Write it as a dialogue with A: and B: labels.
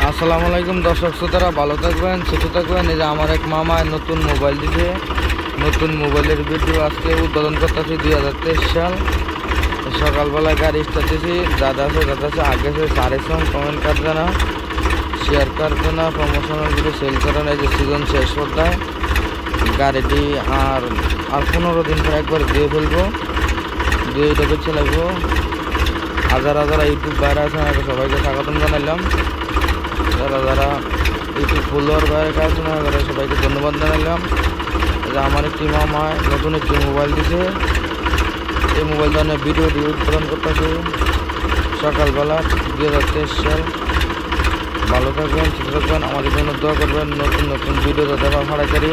A: আসসালামু আলাইকুম দর্শক শ্রোতারা, ভালো থাকবেন, সুস্থ থাকবেন। এই যে আমার এক মামা নতুন মোবাইল দিছে, নতুন মোবাইলের ভিডিও আজকে উদ্বোধন করতেছি 2023 সাল। সকালবেলায় গাড়ি স্টার্ট দিয়েছি, দাদা আছে আগে সে সারে সঙ্গ কমেন্ট করবে না, শেয়ার করবে না, প্রমোশনাল ভিডিও সেল করে না। এই যে সিজন শেষ পর্দায় গাড়িটি আর 15 দিন পর একবার দিয়ে ফেলবো, দিয়ে এটাকে চালাইবো। হাজার ইউটিউব বাইরে আছে, সবাইকে স্বাগতম জানাইলাম। যারা ইউটিউব ফলোয়ার বাইরে কাছে না তারা সবাইকে ধন্যবাদ জানাইলাম। যে আমার একটি মামায় নতুন একটি মোবাইল দিছে, এই মোবাইল ধরনের ভিডিওটি উৎপাদন করতেছে সকালবেলা 2023 সাল। ভালো থাকবেন, সুস্থ থাকবেন, আমাদের জন্য দোয়া করবেন। নতুন ভিডিও যাতে আবার ভাড়া করি।